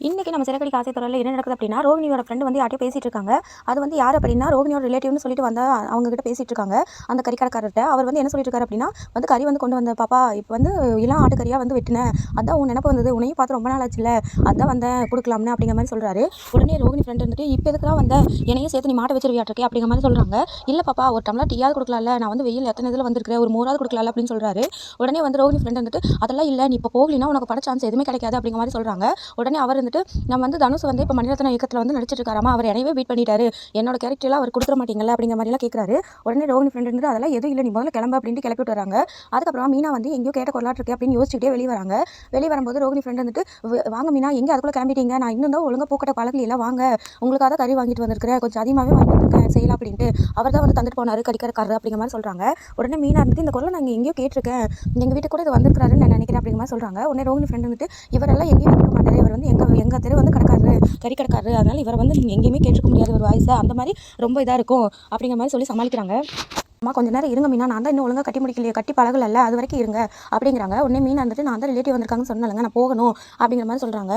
இன்றைக்கி நம்ம சிறகடிக்க ஆசை தொடரில் என்ன நடக்குது அப்படின்னா, ரோகிணியோட ஃப்ரெண்டு வந்து யார்ட்டையோ பேசிகிட்டு இருக்காங்க. அது வந்து யார் அப்படின்னா, ரோகிணியோட ரிலேட்டிவ்னு சொல்லிட்டு வந்தா அவங்ககிட்ட பேசிகிட்டு இருக்காங்க. அந்த கறிக்கடைக்காரர்கிட்ட அவர் வந்து என்ன சொல்லிட்டு இருக்காரு அப்படின்னா, வந்து கறி வந்து கொண்டு வந்த பாப்பா, இப்போ வந்து இளம் ஆட்டுக்கறியாக வந்து வெட்டினேன். அதான் உன் நினப்பு வந்தது, உன்னையும் பார்த்து ரொம்ப நாள் ஆச்சுல்ல, அதான் வந்தேன் கொடுக்கலாம்னு அப்படிங்கிற மாதிரி சொல்கிறாரு. உடனே ரோகிணி ஃப்ரெண்டு வந்துட்டு, இப்போ எதுக்குலாம் வந்த, என்னையும் சேர்த்து நீ மாட்ட வச்சிருவியாட்டிருக்கே அப்படிங்கிற மாதிரி சொல்கிறாங்க. இல்லை பாப்பா, ஒரு டம்ளர் டீயாவது கொடுக்கலாம்ல, நான் வந்து வெயில் எத்தனை இதில் வந்திருக்கிறேன், ஒரு மோராவது கொடுக்கலாம்ல அப்படின்னு சொல்கிறாரு. உடனே வந்து ரோகிணி ஃப்ரெண்டு வந்துட்டு, அதெல்லாம் இல்லை, நீ இப்போ போகலினா உனக்கு பட சான்ஸ் எதுவுமே கிடைக்காது அப்படிங்கிற மாதிரி சொல்கிறாங்க. உடனே அவர் வந்துட்டு, நம்ம வந்து தனுஷ் வந்து இப்போ மணிரத்னம் இயக்கத்தில் வந்து நடிச்சிட்டு இருக்காராமா, அவர் என்னையவே பீட் பண்ணிட்டாரு, என்னோட கேரக்டர்லாம் அவர் கொடுத்துட மாட்டீங்கல்ல அப்படிங்கிற மாதிரிலாம் கேட்குறாரு. உடனே ரோகிணி ஃப்ரெண்ட் வந்துட்டு, அதெல்லாம் எதுவும் இல்லை, நீ முதல்ல கிளம்பு அப்படின்ட்டு கிளப்பி விட்டு வராங்க. அதுக்கப்புறம் மீனா வந்து எங்கேயோ கேட்ட கொள்ளாட்டு இருக்கு அப்படின்னு யோசிச்சுட்டே வெளியே வராங்க. வெளியே வரும்போது ரோகிணி ஃப்ரெண்ட் வந்துட்டு, வாங்க மீனா, எங்கே அதுக்குள்ளே கிளம்பிட்டீங்க, நான் இன்னும் தான் ஒழுங்காக பூக்கட்ட பழகல, வாங்க உங்களுக்காக தான் கறி வாங்கிட்டு வந்திருக்கிறேன், கொஞ்சம் அதிகமாகவே வாங்கி வந்திருக்கேன் செய்யலாம் அப்படின்ட்டு அவர் தான் வந்து தந்துட்டு போனார் கறிக்கடைக்காரர் அப்படிங்கிற மாதிரி சொல்கிறாங்க. உடனே மீனா இருந்துட்டு, இந்த குரலை நாங்கள் எங்கேயோ கேட்டிருக்கேன், எங்கள் வீட்டுக்கு கூட இது வந்திருக்கிறாருன்னு நான் நினைக்கிறேன் அப்படிங்கிற மாதிரி சொல்கிறாங்க. உடனே ரோகிணி ஃப்ரெண்ட் வந்துட்டு, இவரெல்லாம் எங்கேயும் வந்திருக்க மாட்டார், இவர் வந்து எங்கள் தெரு வந்து கறி கடைக்காரரு, அதனால் இவரை வந்து நீங்கள் எங்கேயுமே கேட்டிருக்க முடியாது ஒரு வாய்ஸை, அந்த மாதிரி ரொம்ப இதாக இருக்கும் அப்படிங்கிற மாதிரி சொல்லி சமாளிக்கிறாங்க. அம்மா கொஞ்ச நேரம் இருங்க மீனா, நான் தான் இன்னும் ஒழுங்காக கட்டி முடிக்கலையே, கட்டி பழகல, அது வரைக்கும் இருங்க அப்படிங்கிறாங்க. உடனே மீனா வந்துட்டு, நான் தான் ரிலேட்டிவ் வந்திருக்காங்கன்னு சொன்னாலுங்க, நான் போகணும் அப்படிங்கிற மாதிரி சொல்கிறாங்க.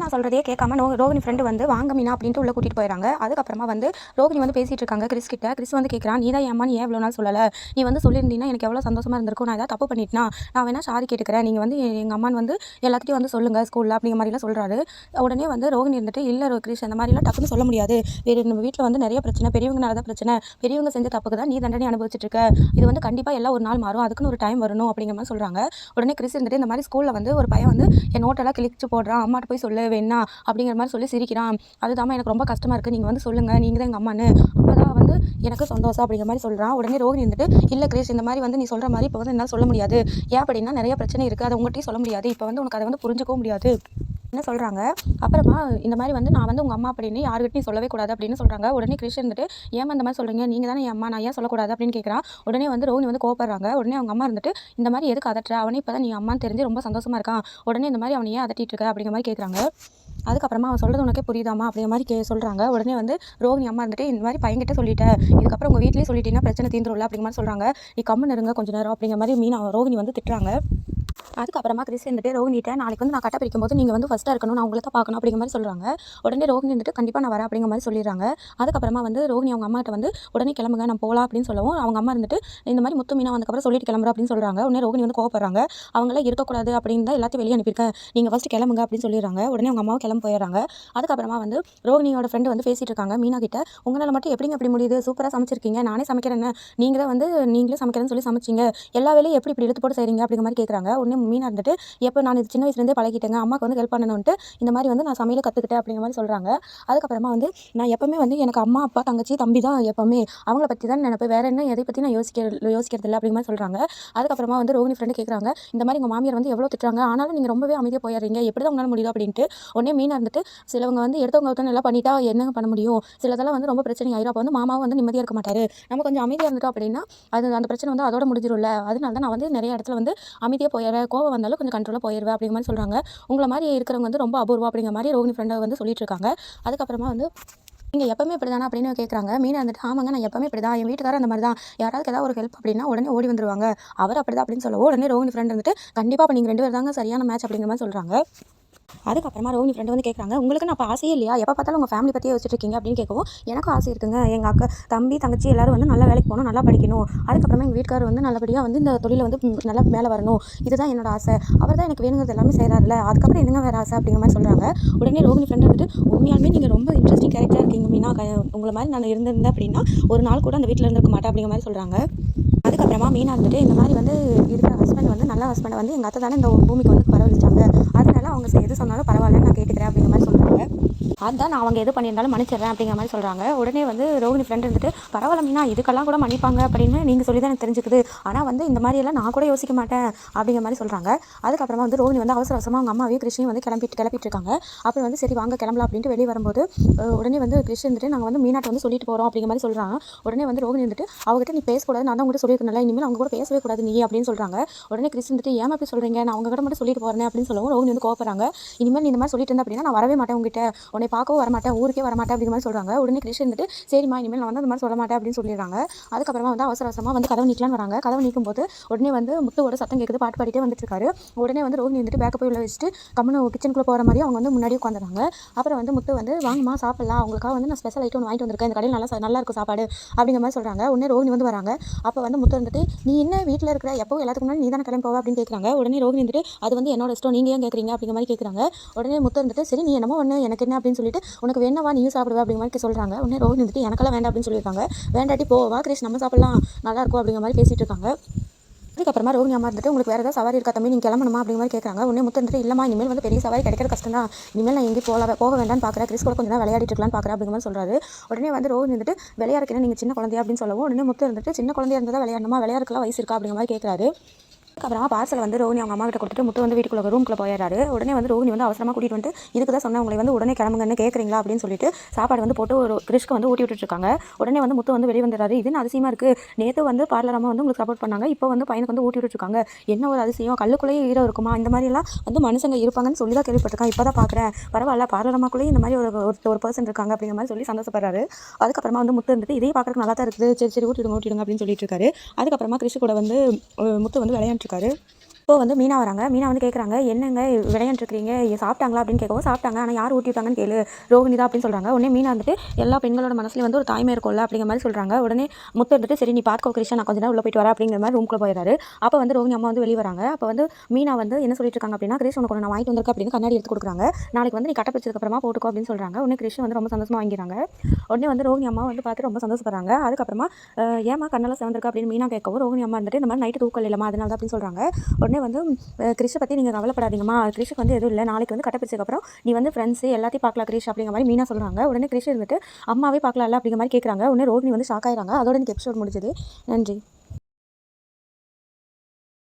நான் சொல்கிறதே கேட்காம ரோகிணி ஃப்ரெண்டு வந்து வாங்க மீனா அப்படின்ட்டு உள்ளே கூட்டிகிட்டு போயிடறாங்க. அதுக்கப்புறமா வந்து ரோகிணி வந்து பேசிகிட்டு இருக்காங்க கிறிஸ் கிட்ட. கிறிஸ் வந்து கேட்குறான், நீ தான் ஏம்மா நீ ஏன் இவ்வளோ நாள் சொல்லலை, நீ வந்து சொல்லியிருந்தீங்கன்னா எனக்கு எவ்வளோ சந்தோஷமாக இருந்திருக்கும், நான் ஏதாவது தப்பு பண்ணிட்டேனா நான் வேணா சாரி கேட்டுக்கிறேன், நீங்கள் வந்து எங்கள் அம்மான்னு வந்து எல்லாத்தையும் வந்து சொல்லுங்கள் ஸ்கூலில் அப்படிங்கிற மாதிரிலாம் சொல்கிறாரு. உடனே வந்து ரோகிணி இருந்துட்டு, இல்லை கிறிஸ் அந்த மாதிரிலாம் டக்குன்னு சொல்ல முடியாது, வேறு நம்ம வீட்டில் வந்து நிறைய பிரச்சனை, பெரியவங்கனால தான் பிரச்சனை, பெரியவங்க செஞ்ச தப்புக்கு தான் நீ தண்டனை அனுபவிச்சுட்டு இருக்க, இது வந்து கண்டிப்பாக எல்லாம் ஒரு நாள் மாறும், அதுக்குன்னு ஒரு டைம் வரணும் அப்படிங்கிற மாதிரி சொல்கிறாங்க. உடனே கிறிஸ் இருந்துட்டு, இந்த மாதிரி ஸ்கூலில் வந்து ஒரு பையன் வந்து என் நோட்டெல்லாம் கிழிச்சு போடுறான், அம்மாட்ட போய் சொல்ல வேணா அப்படிங்கிற மாதிரி சொல்லி சிரிக்கிறான், அதுதான் எனக்கு ரொம்ப கஷ்டமாக இருக்குது, நீங்கள் வந்து சொல்லுங்கள், நீங்கள் தான் எங்கள் அம்மான்னு, அப்போ தான் வந்து எனக்கு சந்தோஷம் அப்படிங்கிற மாதிரி சொல்கிறான். உடனே ரோகிணி வந்துட்டு, இல்லை கிரேஸ் இந்த மாதிரி வந்து நீ சொல்கிற மாதிரி இப்போ வந்து என்னால் சொல்ல முடியாது, ஏன் அப்படின்னா நிறைய பிரச்சனை இருக்குது, அதை உங்கள்கிட்டையும் சொல்ல முடியாது, இப்போ வந்து உனக்கு அதை வந்து புரிஞ்சுக்கவும் முடியாது என்ன சொல்கிறாங்க. அப்புறமா இந்த மாதிரி வந்து நான் வந்து உங்கள் அம்மா அப்படின்னு யாருக்கிட்டையும் சொல்லவே கூடாது அப்படின்னு சொல்கிறாங்க. உடனே கிறிஸ் இருந்துட்டு, ஏன் இந்த மாதிரி சொல்கிறீங்க, நீங்கள் தானே என் அம்மா, நான் ஏன் சொல்லக்கூடாது அப்படின்னு கேட்குறான். உடனே வந்து ரோகிணி வந்து கோபப்படுறாங்க. உடனே அவங்க அம்மா இருந்துட்டு, இந்த மாதிரி எதுக்கு அதட்டுற, அவனே இப்போ தான் நீ அம்மான்னு தெரிஞ்சு ரொம்ப சந்தோஷமாக இருக்கான், உடனே இந்த மாதிரி அவனை ஏன் அதட்டிட்டு இருக்க அப்படிங்கிற மாதிரி கேட்குறாங்க. அதுக்கப்புறமா அவன் சொல்கிறது உனக்கே புரியுதாமா அப்படிங்கிற மாதிரி சொல்கிறாங்க. உடனே வந்து ரோகிணி அம்மா இருந்துட்டு, இந்த மாதிரி பையன்கிட்ட சொல்லிட்டேன், இதுக்கப்புறம் உங்கள் வீட்லேயே சொல்லிட்டீங்கன்னா பிரச்சனை தீந்துரும்ல அப்படிங்கிற மாதிரி சொல்கிறாங்க. நீ கம்முன்னு இருங்க கொஞ்சம் நேரம் அப்படிங்கிற மாதிரி ரோகிணி வந்து திட்டுறாங்க. அதுக்கப்புறமா கிறிஸ் வந்துட்டு ரோகிணிட்ட, நாளைக்கு வந்து நான் கட்ட பிரிக்கும் போது நீங்கள் வந்து ஃபஸ்ட்டாக இருக்கணும், நான் உங்களை தான் பார்க்கணும் அப்படிங்கிற மாதிரி சொல்கிறாங்க. உடனே ரோகிணி வந்துட்டு, கண்டிப்பாக நான் வரேன் அப்படிங்கிற மாதிரி சொல்லிடுறாங்க. அதுக்கப்புறமா வந்து ரோகிணி அவங்க அம்மாட்ட வந்து, உடனே கிளம்புங்க நான் போகலாம் அப்படின்னு சொல்லவும், அவங்க அம்மா இருந்துட்டு, இந்த மாதிரி முத்து மீனா வந்ததுக்கப்புறம் சொல்லிட்டு கிளம்புறோம் அப்படின்னு சொல்கிறாங்க. உடனே ரோகிணி வந்து கோவப்படுறாங்க. அவங்களாம் இருக்கக்கூடாது அப்படின்னு தான் எல்லாத்தையும் வெளியே அனுப்பியிருக்கேன், நீங்கள் ஃபஸ்ட்டு கிளம்புங்க அப்படின்னு சொல்லிடுறாங்க. உடனே அவங்க அம்மாவும் கிளம்ப போயிடுறாங்க. அதுக்கப்புறமா வந்து ரோகிணியோட ஃப்ரெண்டு வந்து பேசிகிட்டு இருக்காங்க மீனா கிட்ட, உங்களால் மட்டும் எப்படிங்க அப்படி முடியுது, சூப்பராக சமைச்சிருக்கீங்க, நானே சமைக்கிறேன்னு, நீங்கள் தான் வந்து நீங்களே சமைக்கிறேன்னு சொல்லி சமைச்சிங்க, எல்லா வேலையும் எப்படி இப்படி இழுத்து போட்டு செய்கிறீங்க அப்படிங்கிற மாதிரி கேட்குறாங்க. உடனே மீனா இருந்துட்டு, எப்போ நான் இது சின்ன வயசுலேருந்தே பழகிட்டேங்க, அம்மாவுக்கு வந்து ஹெல்ப் பண்ணணுன்ட்டு இந்த மாதிரி வந்து நான் சமையலை கற்றுக்கிட்டேன் அப்படிங்கிற மாதிரி சொல்கிறாங்க. அதுக்கப்புறமா வந்து நான் எப்போவுமே வந்து எனக்கு அம்மா அப்பா தங்கச்சி தம்பி தான் எப்போவுமே, அவங்கள பற்றி தான் நினைப்பேன், வேறு என்ன எதை பற்றி நான் யோசிக்கிறது இல்லை அப்படிங்கிற மாதிரி சொல்கிறாங்க. அதுக்கப்புறமா வந்து ரோகிணி ஃப்ரெண்டு கேட்குறாங்க, இந்த மாதிரி உங்கள் மாமியார் வந்து எவ்வளோ திட்டுறாங்க, ஆனாலும் நீங்கள் ரொம்பவே அமைதியாக போயிடுறீங்க, எப்படி தான் உங்களால் முடியுது அப்படின்ட்டு. உடனே மீனா இருந்துட்டு, சிலவங்க வந்து எடுத்தவங்க ஒருத்தவங்க எல்லாம் பண்ணிட்டா என்னங்க பண்ண முடியும், சிலதெல்லாம் வந்து ரொம்ப பிரச்சனை ஆயிரும், அப்போ வந்து மாமாவும் வந்து நிம்மதியாக இருக்க மாட்டார், நம்ம கொஞ்சம் அமைதியாக இருந்துட்டோம் அப்படின்னா அது அந்த பிரச்சனை வந்து அதோட முடிஞ்சிடும்ல, அதனால தான் நான் வந்து நிறைய இடத்துல வந்து அமைதியாக போயிடுறேன், கோவம் வந்தாலும் கொஞ்சம் கண்ட்ரோலாக போயிடுவேன் அப்படிங்கிற மாதிரி சொல்கிறாங்க. உங்களை மாதிரி இருக்கிறவங்க வந்து ரொம்ப அபூர்வம் அப்படிங்கிற மாதிரி ரோகிணி ஃப்ரெண்டை வந்து சொல்லிட்டு இருக்காங்க. அதுக்கப்புறமா வந்து, நீங்கள் எப்பவுமே இப்படி தானே அப்படின்னு கேட்குறாங்க. மீனா வந்துட்டு, ஆமாங்க நான் எப்பவுமே இப்படி தான், என் வீட்டுக்காரர் அந்த மாதிரி தான், யாராவது ஏதாவது ஒரு ஹெல்ப் அப்படின்னா உடனே ஓடி வந்துருவாங்க, அவர் அப்படி தான் அப்படின்னு சொல்லவும், உடனே ரோகிணி ஃப்ரெண்ட் வந்துட்டு, கண்டிப்பாக அப்போ நீங்கள் 2 பேர் தாங்க சரியான மேட்ச் அப்படிங்கிற மாதிரி சொல்கிறாங்க. அதுக்கப்புறமா ரோகிணி ஃப்ரெண்டு வந்து கேட்குறாங்க, உங்களுக்கு நான் அப்போ ஆசையே இல்லையா, எப்போ பார்த்தாலும் உங்கள் ஃபேமிலி பற்றியே யோசிச்சுட்டு இருக்கீங்க அப்படின்னு கேட்கவும், எனக்கும் ஆசை இருக்குங்க, எங்கள் அக்கா தம்பி தங்கச்சி எல்லோரும் வந்து நல்லா வேலைக்கு போகணும், நல்லா படிக்கணும், அதுக்கப்புறமா எங்கள் வீட்டுக்காரர் வந்து நல்லபடியாக வந்து இந்த தொழிலை வந்து நல்லா மேலே வரணும், இதுதான் என்னோட ஆசை, அவர் தான் எனக்கு வேணுங்கிறது எல்லாமே செய்கிறாருல, அதுக்கப்புறம் என்னங்க வேறு ஆசை அப்படிங்கிற மாதிரி சொல்கிறாங்க. உடனே ரோகிணி ஃப்ரெண்டு வந்துட்டு, உண்மையாலுமே நீங்கள் ரொம்ப இன்ட்ரெஸ்டிங் கேரக்டராக இருக்கீங்க மீனா, உங்களை மாதிரி நான் இருந்திருந்தேன் அப்படின்னா ஒரு நாள் கூட அந்த வீட்டில் இருந்திருக்க மாட்டேன் அப்படிங்கிற மாதிரி சொல்கிறாங்க. அதுக்கப்புறமா மீனா இருந்துட்டு, இந்த மாதிரி வந்து இருக்கிற ஹஸ்பண்ட் வந்து நல்ல ஹஸ்பண்டை வந்து எங்கள் அத்தை தானே இந்த பூமிக்கு வந்து வரவழைச்சாங்க, அதனால அவங்க எது சொன்னாலும் பரவாயில்லன்னு நான் கேட்டுக்கிறேன் அப்படிங்கிற மாதிரி சொல்கிறாங்க. அதுதான் நான் அவங்க எது பண்ணியிருந்தாலும் மன்னிச்சிடுறேன் அப்படிங்கிற மாதிரி சொல்கிறாங்க. உடனே வந்து ரோகிணி ஃப்ரெண்ட் இருந்துட்டு, பரவாயில்ல மீனா, இதுக்கெல்லாம் கூட மன்னிப்பாங்க அப்படின்னு நீங்கள் சொல்லி தான் எனக்கு தெரிஞ்சுக்குது, ஆனால் வந்து இந்த மாதிரியெல்லாம் நான் கூட யோசிக்க மாட்டேன் அப்படிங்கிற மாதிரி சொல்கிறாங்க. அதுக்கப்புறமா வந்து ரோகிணி வந்து அவசர அவசரமாக அவங்க அம்மாவையும் கிருஷ்ணையும் வந்து கிளப்பிட்டு இருக்காங்க. அப்புறம் வந்து சரி வாங்க கிளம்பலாம் அப்படின்ட்டு வெளியே வரும்போது, உடனே வந்து கிருஷ்ணன் வந்துட்டு, நாங்கள் வந்து மீனாட்ட வந்து சொல்லிட்டு போகிறோம் அப்படிங்கிற மாதிரி சொல்கிறாங்க. உடனே வந்து ரோகிணி வந்துட்டு, அவங்ககிட்ட நீ பேசக்கூடாது, நான் தான் உங்கள்கிட்ட சொல்லியிருக்கேன்ல, இனிமேல் அவங்க கூட பேசவே கூடாது நீ அப்படின்னு சொல்கிறாங்க. உடனே கிருஷ்ணன் வந்துட்டு, ஏன் அப்படி சொல்கிறீங்க, நான் அவங்க கிட்ட மட்டும் சொல்லிட்டு போகிறேன் அப்படின்னு சொல்லவும் ரோகிணி வந்து கோவப்படுறாங்க. சந்தோஷப்படுறாங்க. இனிமேல் நீ இந்த மாதிரி சொல்லிட்டு இருந்த அப்படின்னா நான் வரவே மாட்டேன் உங்ககிட்ட, உன்னை பார்க்கவும் வரமாட்டேன், ஊருக்கே வரமாட்டேன் அப்படிங்கிற மாதிரி சொல்கிறாங்க. உடனே கிறிஷ் இருந்துட்டு சரிம்மா இனிமேல் நான் வந்து அந்த மாதிரி சொல்ல மாட்டேன் அப்படின்னு சொல்லிடுறாங்க. அதுக்கப்புறமா வந்து அவசர அவசரமாக வந்து கதவை நீக்கலான்னு வராங்க. கதவை நீக்கும் போது உடனே வந்து முத்துவோட சத்தம் கேட்குது, பாட்டு பாடிட்டே வந்துட்டு இருக்காரு. உடனே வந்து ரோஹிணி வந்துட்டு பேக்கப் போய் உள்ள வச்சுட்டு கம்முன்னு கிச்சனுக்குள்ளே போகிற மாதிரி அவங்க வந்து முன்னாடி உட்காந்துறாங்க. அப்புறம் வந்து முத்து வந்து வாங்கம்மா சாப்பிடலாம், உங்களுக்காக வந்து நான் ஸ்பெஷல் ஐட்டம் வாங்கிட்டு வந்திருக்கேன், இந்த கடையில் நல்லா இருக்கும் சாப்பாடு அப்படிங்கிற மாதிரி சொல்கிறாங்க. உடனே ரோஹிணி வந்து வராங்க. அப்போ வந்து முத்து வந்துட்டு நீ என்ன வீட்டில் இருக்கிற, எப்போ எல்லாத்துக்கு முன்னாடி நீ தானே கிளம்பி போவ அப்படின்னு கேட்குறாங்க. உடனே ரோஹிணி வந்துட்டு அது வந்து என்னோட இஷ்டம், நீங்கள் ஏன் கேட்குறீங்க அப்படிங்கிற மாதிரி கேட்குறாங்க. உடனே முத்து வந்துட்டு சரி நீ என்னமோ ஒன்று எனக்கு என்ன அப்படின்னு சொல்லிட்டு உனக்கு வேணவா நீயும் சாப்பிடுவா அப்படிங்கிற மாதிரி சொல்கிறாங்க. உடனே ரோஹிணி வந்துட்டு எனக்கெல்லாம் வேண்டாம் அப்படின்னு சொல்லியிருக்காங்க. வேண்டாட்டி போவா கிறிஷ் நம்ம சாப்பிடலாம் நல்லாயிருக்கும் அப்படிங்கிற மாதிரி பேசிகிட்டு இருக்காங்க. அதுக்கப்புறமா ரோஹிணி அம்மா இருந்துட்டு உங்களுக்கு வேறு ஏதாவது சவாரி இருக்கா தம்பி, நீங்கள் கிளம்பணுமா அப்படிங்கிற மாதிரி கேட்குறாங்க. உடனே முத்து வந்துட்டு இல்லைம்மா இனிமேல் வந்து பெரிய சவாரி கிடைக்கிற கஷ்டம் தான், இனிமேல் நான் எங்கேயும் போக வேண்டாம்னு பார்க்குறேன், கிறிஸ் கூட கொஞ்சம் நேரம் விளையாடிட்டு இருக்கலாம்னு பார்க்குறேன் அப்படிங்கிற மாதிரி சொல்கிறாரு. உடனே வந்து ரோஹிணி வந்துட்டு விளையாடுறதுக்கு நீங்கள் சின்ன குழந்தையா அப்படின்னு சொல்லவும் உடனே முத்து இருந்துட்டு சின்ன குழந்தையா இருந்தால் விளையாடணுமா, விளையாடுறதுக்குலாம் வயசு இருக்கா அப்படிங்கிற மாதிரி கேட்குறாரு. அப்புறமா பார்சல் வந்து ரோஹிணி அவங்க அம்மா கிட்ட கொடுத்துட்டு முத்து வந்து வீட்டுக்குள்ள ரூம்குள்ளே போயிடுறாரு. உடனே வந்து ரோஹிணி வந்து அவசரமாக கூட்டிகிட்டு வந்து இதுக்கு தான் சொன்னேன் உங்களை வந்து உடனே கிளம்புங்கன்னு கேட்குறீங்களா அப்படின்னு சொல்லிட்டு சாப்பாடு வந்து போட்டு ஒரு கிறிஷ்க்கு வந்து ஊட்டி விட்டுருக்காங்க. உடனே வந்து முத்து வந்து வெளியே வந்துடுறாரு. இதுன்னு அதிசயமாக இருக்குது, நேற்று வந்து பார்லர் அம்மா வந்து உங்களுக்கு சப்போர்ட் பண்ணாங்க, இப்போ வந்து பையனுக்கு வந்து ஊட்டி விட்டுருக்காங்க, என்ன ஒரு அதிசயம், கல்லுக்குள்ளேயே ஈரம் இருக்குமா, இந்த மாதிரிலாம் வந்து மனுஷங்க இருப்பாங்கன்னு சொல்லி தான் கேள்விப்பட்டிருக்கேன், இப்போ தான் பார்க்குறேன், பரவாயில்ல பார்லர் அம்மாக்குள்ளேயே இந்த மாதிரி ஒரு பர்சன் இருக்காங்க அப்படிங்கிற மாதிரி சொல்லி சந்தோஷப்படுறாரு. அதுக்கப்புறமா வந்து முத்து இருந்துட்டு இதே பார்க்குறதுக்கு நல்லா தான் இருக்குது, சரி சரி ஊட்டிடுங்க அப்படின்னு சொல்லிட்டு இருக்காரு. அதுக்கப்புறமா கிறிஷ் கூட வந்து முத்து வந்து விளையாண்டுருக்காரு. இப்போ வந்து மீனா வராங்க. மீனா வந்து கேட்குறாங்க என்னங்க விளையாண்டுருக்கீங்க, சாப்பிட்டாங்களா அப்படின்னு கேட்கவும் சாப்பிட்டாங்க, ஆனால் யார் ஊட்டி விட்டாங்கன்னு கேளு, ரோஹிணி தான் அப்படின்னு சொல்கிறாங்க. உடனே மீனா வந்துட்டு எல்லா பெண்களோட மனசுலேயும் வந்து ஒரு தாய்மை இருக்கும்ல அப்படிங்கிற மாதிரி சொல்கிறாங்க. உடனே முத்து வந்துட்டு சரி நீ பார்த்துக்கோ கிருஷ்ணா, நான் கொஞ்ச நேரம் உள்ள போயிட்டு வரேன் அப்படிங்கிற மாதிரி ரூம்குள்ளே போயிடுறாரு. அப்போ வந்து ரோஹிணி அம்மா வந்து வெளியே வராங்க. அப்போ வந்து மீனா வந்து என்ன சொல்லிட்டு இருக்காங்க அப்படின்னா கிறிஷ் உனக்கு நான் வாங்கிட்டு வந்திருக்கேன் அப்படின்னு கண்ணாடி எடுத்து கொடுக்குறாங்க. நாளைக்கு வந்து நீ கட்ட பிடிச்சதுக்கப்புறமா போட்டுக்கோ அப்படின்னு சொல்கிறாங்க. உடனே கிறிஷ் வந்து ரொம்ப சந்தோஷமாக வாங்கிறாங்க. உடனே வந்து ரோஹிணி அம்மா வந்து பார்த்து ரொம்ப சந்தோஷப்படுறாங்க. அதுக்கப்புறமா ஏமா கண்ணெல்லாம் சிவந்திருக்கா அப்படின்னு மீனா கேட்கவும் ரோஹிணி அம்மா வந்துட்டு இந்த மாதிரி நைட்டு தூக்கம் இல்லைம்மா அதனால தான் அப்படின்னு சொல்கிறாங்க. உடனே வந்து கிறிஷை பற்றி நீங்கள் கவலைப்படாதீங்கம்மா, கிறிஷுக்கு வந்து எதுவும் இல்லை, நாளைக்கு வந்து கட்ட பிடிச்சதுக்கப்புறம் நீ வந்து ஃப்ரெண்ட்ஸு எல்லாத்தையும் பார்க்கலாம் கிறிஷ் அப்படிங்கிற மாதிரி மீனா சொல்கிறாங்க. உடனே கிறிஷ் இருந்துட்டு அம்மாவே பார்க்கலாம்ல அப்படிங்கிற மாதிரி கேட்குறாங்க. உடனே ரோஹிணி வந்து ஷாக் ஆயிடுறாங்க. அதோட எனக்கு எபிசோட் முடிஞ்சது. நன்றி.